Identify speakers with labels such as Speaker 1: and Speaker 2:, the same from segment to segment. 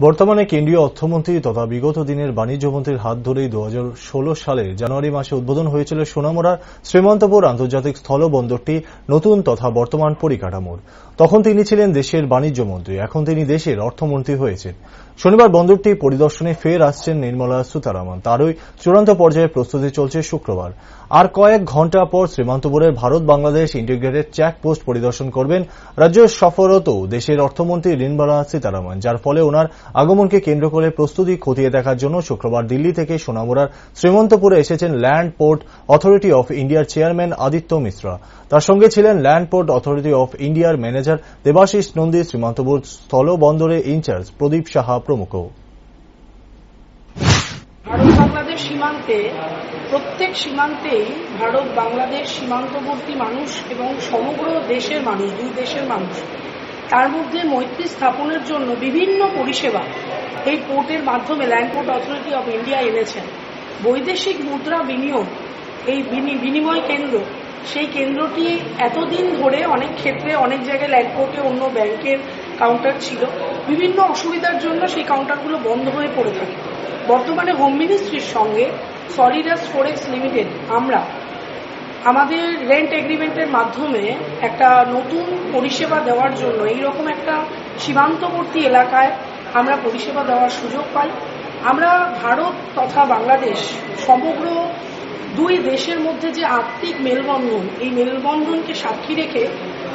Speaker 1: বর্তমানে কেন্দ্রীয় অর্থমন্ত্রী তথা বিগত দিনের বাণিজ্যমন্ত্রীর হাত ধরেই 2016 সালের জানুয়ারি মাসে উদ্বোধন হয়েছিল সোনামুড়ার শ্রীমন্তপুর আন্তর্জাতিক স্থলবন্দরটি নতুন তথা বর্তমান পরিকাঠামোর। তখন তিনি ছিলেন দেশের বাণিজ্যমন্ত্রী, এখন তিনি দেশের অর্থমন্ত্রী হয়েছেন। শনিবার বন্দরটি পরিদর্শনে ফের আসছেন নির্মলা সীতারামন। তারই চূড়ান্ত পর্যায়ে প্রস্তুতি চলছে শুক্রবার। আর কয়েক ঘণ্টা পর শ্রীমন্তপুরের ভারত বাংলাদেশ ইন্টিগ্রেটেড চেকপোস্ট পরিদর্শন করবেন রাজ্য সফররত দেশের অর্থমন্ত্রী নির্মলা সীতারামন, যার ফলে ওনার আগমনকে কেন্দ্র করে প্রস্তুতি খতিয়ে দেখার জন্য শুক্রবার দিল্লি থেকে সোনামুড়ার শ্রীমন্তপুরে এসেছেন ল্যান্ড পোর্ট অথরিটি অফ ইন্ডিয়ার চেয়ারম্যান আদিত্য মিশ্রা। তার সঙ্গে ছিলেন ল্যান্ড পোর্ট অথরিটি অফ ইন্ডিয়ার ম্যানেজার দেবাশিস নন্দী, শ্রীমন্তপুর স্থলবন্দরের ইনচার্জ প্রদীপ সাহা প্রমুখ।
Speaker 2: ভারত বাংলাদেশ সীমান্তে প্রত্যেক সীমান্তেই ভারত বাংলাদেশ সীমান্তবর্তী মানুষ এবং সমগ্র দেশের মানুষ, দুই দেশের মানুষ, তার মধ্যে মৈত্রী স্থাপনের জন্য বিভিন্ন পরিষেবা এই পোর্টের মাধ্যমে land port authority of India এনেছেন। বৈদেশিক মুদ্রা বিনিয়োগ, এই বিনিময় কেন্দ্র, সেই কেন্দ্রটি এতদিন ধরে অনেক ক্ষেত্রে অনেক জায়গায় ল্যান্ড পোর্টে অন্য ব্যাংকের কাউন্টার ছিল, বিভিন্ন অসুবিধার জন্য সেই কাউন্টারগুলো বন্ধ হয়ে পড়ে থাকে। বর্তমানে হোম মিনিস্ট্রির সঙ্গে সলিডাস ফরেক্স লিমিটেড আমরা আমাদের রেন্ট এগ্রিমেন্টের মাধ্যমে একটা নতুন পরিষেবা দেওয়ার জন্য এইরকম একটা সীমান্তবর্তী এলাকায় আমরা পরিষেবা দেওয়ার সুযোগ পাই। আমরা ভারত তথা বাংলাদেশ সমগ্র দুই দেশের মধ্যে যে আর্থিক মেলবন্ধন, এই মেলবন্ধনকে সাক্ষী রেখে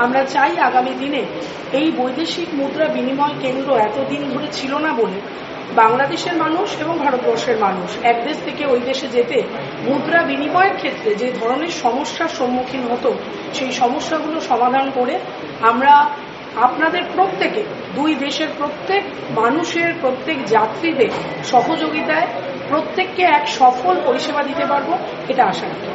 Speaker 2: আমরা চাই আগামী দিনে এই বৈদেশিক মুদ্রা বিনিময় কেন্দ্র এতদিন ধরে ছিল না বলে বাংলাদেশের মানুষ এবং ভারতবর্ষের মানুষ এক দেশ থেকে ওই দেশে যেতে মুদ্রা বিনিময়ের ক্ষেত্রে যে ধরনের সমস্যার সম্মুখীন হতো, সেই সমস্যাগুলো সমাধান করে আমরা আপনাদের প্রত্যেকে, দুই দেশের প্রত্যেক মানুষের, প্রত্যেক যাত্রীদের সহযোগিতায় প্রত্যেককে এক সফল পরিষেবা দিতে পারবো, এটা আশা রাখি।